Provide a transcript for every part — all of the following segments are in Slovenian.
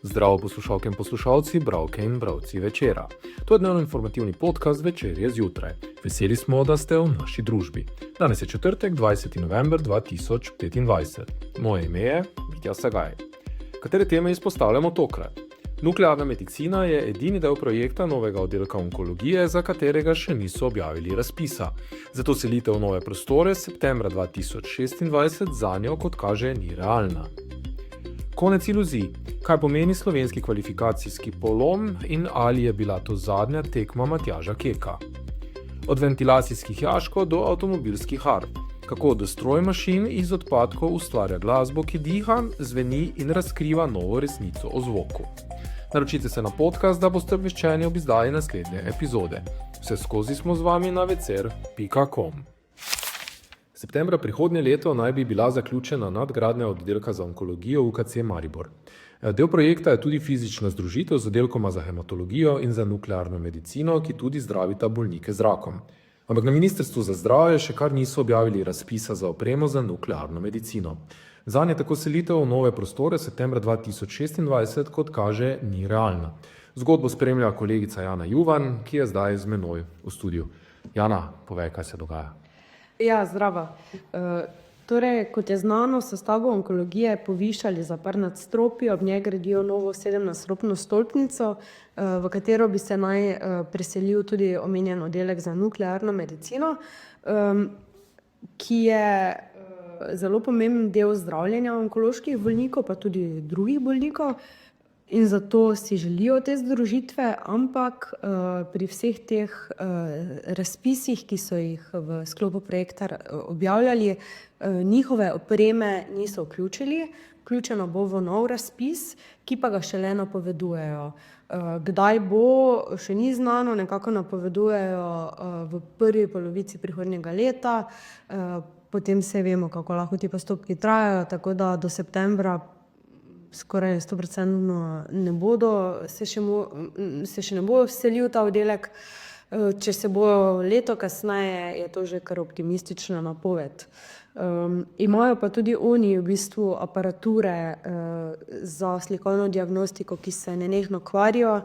Zdravo poslušalke in poslušalci, bralke in bralci Večera. To je dnevno informativni podcast Večerje zjutraj. Veseli smo, da ste v naši družbi. Danes je četrtek, 20. november 2025. Moje ime je Mitja Sagaj. Katere teme izpostavljamo tokrat? Nuklearna medicina je edini del projekta novega oddelka onkologije, za katerega še niso objavili razpisa. Zato selitev v nove prostore septembra 2026 zanjo, kot kaže, ni realna. Konec iluzij. Kaj pomeni slovenski kvalifikacijski polom in ali je bila to zadnja tekma Matjaža Keka? Od ventilacijskih jaškov do avtomobilskih harp. Kako destroj mašin iz odpadkov ustvarja glasbo, ki diha, zveni in razkriva novo resnico o zvoku. Naročite se na podcast, da boste obveščeni ob izdaji naslednje epizode. Vse skozi smo z vami na vecer.com. Septembra prihodnje leto naj bi bila zaključena nadgradnja oddelka za onkologijo UKC Maribor. Del projekta je tudi fizična združitev z oddelkoma za hematologijo in za nuklearno medicino, ki tudi zdravita bolnike z rakom. Ampak na Ministrstvu za zdravje še kar niso objavili razpisa za opremo za nuklearno medicino. Zanje tako selitev v nove prostore septembra 2026, kot kaže, ni realna. Zgodbo spremlja kolegica Jana Juvan, ki je zdaj z menoj v studiu. Jana, povej, kaj se dogaja. Ja, zdravo. Torej, kot je znano, so stavbo onkologije povišali za par nadstropij, ob njej gradijo novo 17-stropno stolpnico, v katero bi se naj preselil tudi omenjen oddelek za nuklearno medicino, ki je zelo pomemben del zdravljenja onkoloških bolnikov, pa tudi drugih bolnikov. In zato si želijo te združitve, ampak pri vseh teh razpisih, ki so jih v sklopu projekta objavljali, njihove opreme niso vključili. Vključeno bo v nov razpis, ki pa ga šele napovedujejo. Kdaj bo, še ni znano, nekako napovedujejo v prvi polovici prihodnjega leta, potem se vemo, kako lahko ti postopki trajajo, tako da do septembra skoraj 100% ne bodo, se še ne bo vselil ta oddelek. Če se bo leto kasneje, je to že kar optimistična napoved. Imajo pa tudi oni v bistvu aparature za slikovno diagnostiko, ki se nenehno kvarijo,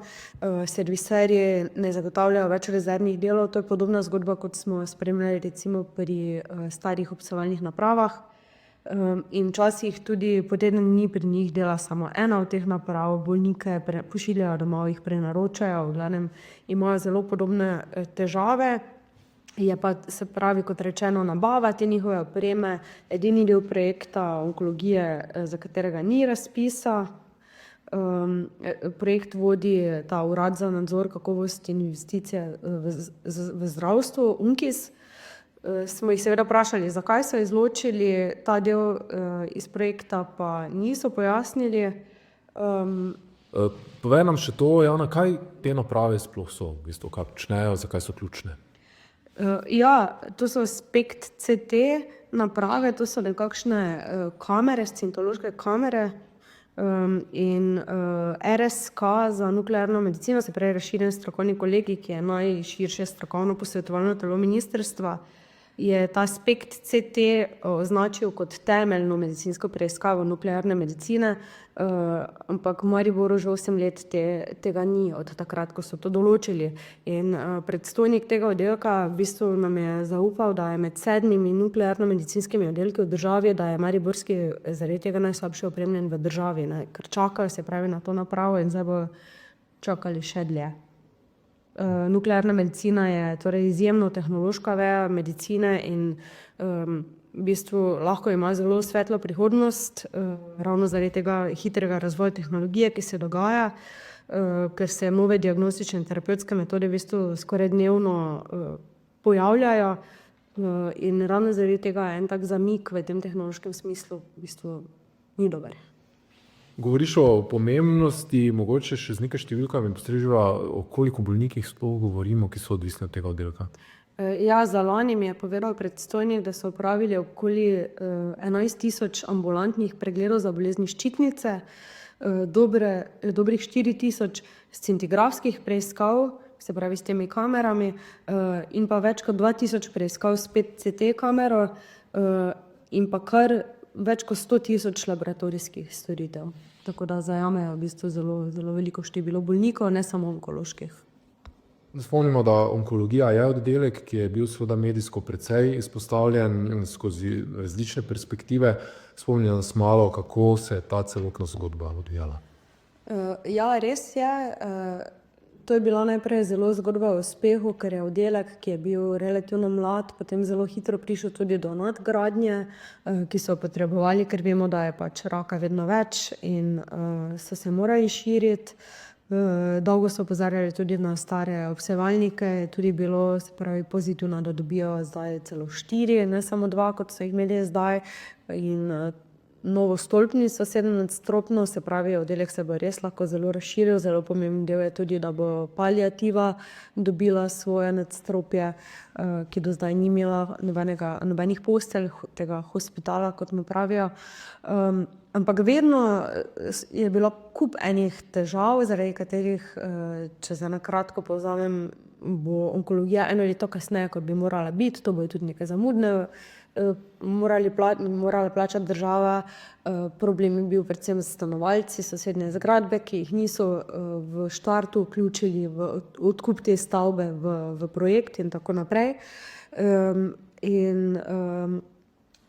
serviserji ne zagotavljajo več rezervnih delov. To je podobna zgodba, kot smo spremljali recimo pri starih obsevalnih napravah. In včasih tudi po teden dni pri njih dela samo ena od teh naprav, bolnike pošiljajo domov, jih prenaročajo, v glavnem imajo zelo podobne težave. Je pa, se pravi, kot rečeno, nabava te njihove opreme, edini del projekta onkologije, za katerega ni razpisa. Projekt vodi ta Urad za nadzor kakovosti in investicije v zdravstvu, UNKIZ. Smo jih seveda vprašali, zakaj so izločili ta del iz projekta, pa niso pojasnili. Povej nam še to, Jana, kaj te naprave sploh so, v bistvu, kaj počnejo, zakaj so ključne? Ja, to so SPECT CT naprave, to so nekakšne kamere, scintološke kamere, in RSK za nuklearno medicino, se pravi razširjen strokovni kolegij, ki je najširše strokovno posvetovalno telo ministrstva, je ta SPECT CT označil kot temeljno medicinsko preiskavo nuklearne medicine, ampak v Mariboru že 8 let tega ni od takrat, ko so to določili. In predstojnik tega oddelka v bistvu nam je zaupal, da je med 7 nuklearno-medicinskimi oddelki v državi, da je mariborski zaradi tega najslabše opremljen v državi, ne? Ker čakajo, se pravi, na to napravo in zdaj bo čakali še dlje. Nuklearna medicina je torej izjemno tehnološka veja medicine in v bistvu lahko ima zelo svetlo prihodnost, ravno zaradi tega hitrega razvoja tehnologije, ki se dogaja, ker se nove diagnostične in terapevtske metode v bistvu skoraj dnevno pojavljajo, in ravno zaradi tega en tak zamik v tem tehnološkem smislu v bistvu ni dober. Govoriš o pomembnosti, mogoče še z nekaj številkami postreživa, o koliko bolnikih sploh govorimo, ki so odvisni od tega oddelka? Ja, za lani mi je povedal predstojnik, da so opravili okoli 11.000 ambulantnih pregledov za bolezni ščitnice, dobrih 4.000 scintigrafskih preiskav, se pravi s temi kamerami, in pa več kot 2.000 preiskav s PET-CT kamero, in pa kar več kot 100.000 laboratorijskih storitev. Tako da zajamejo v bistvu zelo, zelo veliko število bolnikov, ne samo onkoloških. Spomnimo, da onkologija je oddelek, ki je bil seveda medijsko precej izpostavljen skozi različne perspektive. Spomnimo nas malo, kako se je ta celotna zgodba odvijala. Ja, res je. To je bila najprej zelo zgodba o uspehu, ker je oddelek, ki je bil relativno mlad, potem zelo hitro prišel tudi do nadgradnje, ki so potrebovali, ker vemo, da je pač raka vedno več in so se morali širiti. Dolgo so opozarjali tudi na stare obsevalnike, tudi bilo, se pravi, pozitivno, da dobijo zdaj celo 4, ne samo 2, kot so jih imeli zdaj, in novo stolpnico 7-nadstropno, se pravi, oddelek se bo res lahko zelo razširil. Zelo pomemben del je tudi, da bo paliativa dobila svoje nadstropje, ki do zdaj ni imela nobenih postelj, tega hospitala, kot mu pravijo. Ampak vedno je bilo kup enih težav, zaradi katerih, če se na kratko povzamem, bo onkologija eno leto kasneje, kot bi morala biti, to bo tudi nekaj zamudne, morala plačati država. Problem je bil predvsem stanovalci sosednje zgradbe, ki jih niso v štartu vključili v odkup te stavbe v projekt in tako naprej.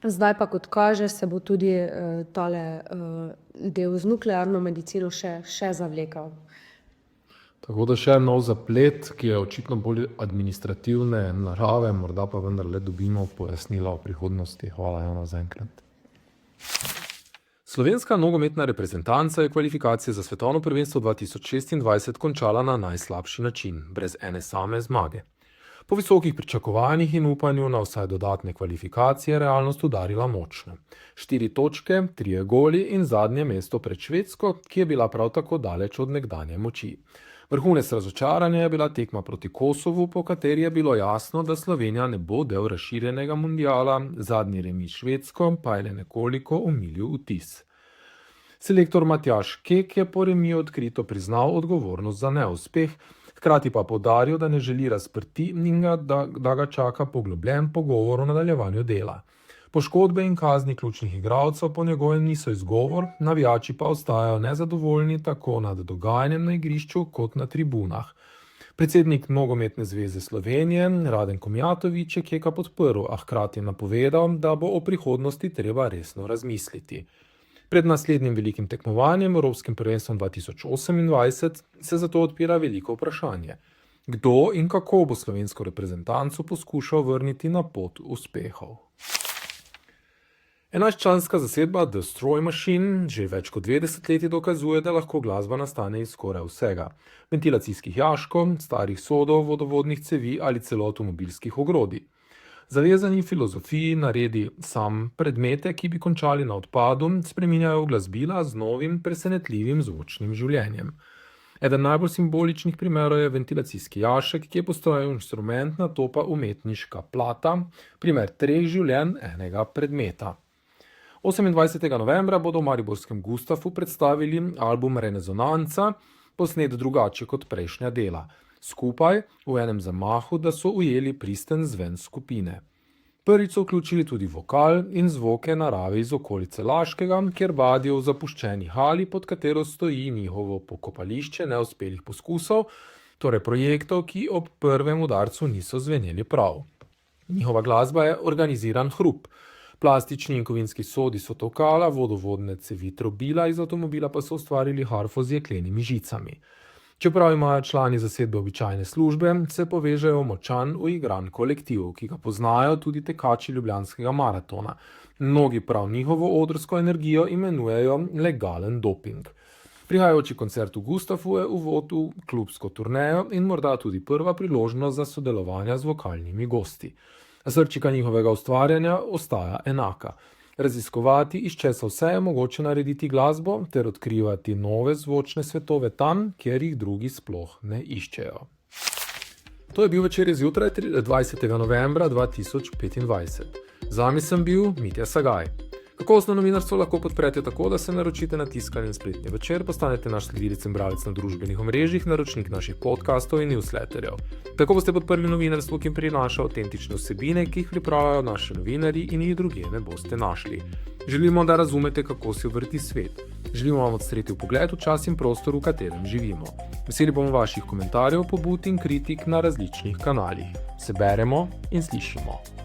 Zdaj pa, kot kaže, se bo tudi tale del z nuklearno medicino še zavlekal. Tako da še nov zaplet, ki je očitno bolj administrativne narave, morda pa vendarle dobimo pojasnila o prihodnosti. Hvala, Jana, zaenkrat. Slovenska nogometna reprezentanca je kvalifikacije za svetovno prvenstvo 2026 končala na najslabši način, brez ene same zmage. Po visokih pričakovanjih in upanju na vsaj dodatne kvalifikacije realnost udarila močno. 4 točke, 3 goli in zadnje mesto pred Švedsko, ki je bila prav tako daleč od nekdanje moči. Vrhunec razočaranja je bila tekma proti Kosovu, po kateri je bilo jasno, da Slovenija ne bo del razširjenega mundiala, zadnji remi Švedsko pa je le nekoliko omilil vtis. Selektor Matjaž Kek je po remiju odkrito priznal odgovornost za neuspeh, hkrati pa poudaril, da ne želi razprti in da ga čaka poglobljen pogovor o nadaljevanju dela. Poškodbe in kazni ključnih igralcev po njegovem niso izgovor, navijači pa ostajajo nezadovoljni tako nad dogajanjem na igrišču kot na tribunah. Predsednik Nogometne zveze Slovenije, Raden Komjatović, je Keka podprl, a hkrati napovedal, da bo o prihodnosti treba resno razmisliti. Pred naslednjim velikim tekmovanjem, Evropskim prvenstvom 2028, se zato odpira veliko vprašanje. Kdo in kako bo slovensko reprezentanco poskušal vrniti na pot uspehov? 11-članska zasedba The Stroy Machine že več kot 2 desetletji dokazuje, da lahko glasba nastane iz skoraj vsega. Ventilacijskih jaškov, starih sodov, vodovodnih cevi ali celo avtomobilskih ogrodij. Zavezani filozofiji naredi sam predmete, ki bi končali na odpadu, spreminjajo v glasbila z novim, presenetljivim zvočnim življenjem. Eden najbolj simboličnih primerov je ventilacijski jašek, ki je postal instrument, nato pa umetniška plata, primer 3 življenj enega predmeta. 28. novembra bodo v mariborskem Gustafu predstavili album Renezonanca, posnet drugače kot prejšnja dela. Skupaj, v enem zamahu, da so ujeli pristen zven skupine. Prvič so vključili tudi vokal in zvoke narave iz okolice Laškega, kjer vadijo v zapuščeni hali, pod katero stoji njihovo pokopališče neuspelih poskusov, torej projektov, ki ob prvem udarcu niso zveneli prav. Njihova glasba je organiziran hrup. Plastični in kovinski sodi so tokala, vodovodne cevi trobila, iz avtomobila pa so ustvarili harfo z jeklenimi žicami. Čeprav imajo člani zasedbe običajne službe, se povežejo močan uigran kolektiv, ki ga poznajo tudi tekači ljubljanskega maratona. Mnogi prav njihovo odrsko energijo imenujejo legalen doping. Prihajajoči koncert v Gustafu je uvod v klubsko turnejo in morda tudi prva priložnost za sodelovanje z vokalnimi gosti. Srčika njihovega ustvarjanja ostaja enaka. Raziskovati, iz česa vse je mogoče narediti glasbo, ter odkrivati nove zvočne svetove tam, kjer jih drugi sploh ne iščejo. To je bil Večerje zjutraj 20. novembra 2025. Zami sem bil Mitja Sagaj. Kakovostno novinarstvo lahko podprete tako, da se naročite na tiskani in spletni Večer, postanete naš sledilec in bralec na družbenih omrežjih, naročnik naših podcastov in newsletterjev. Tako boste podprli novinarstvo, ki prinaša avtentične vsebine, ki jih pripravljajo naši novinarji in jih drugje ne boste našli. Želimo, da razumete, kako se vrti svet. Želimo vam odstreti vpogled v čas in prostor, v katerem živimo. Veseli bomo vaših komentarjev, pobud in kritik na različnih kanalih. Se beremo in slišimo.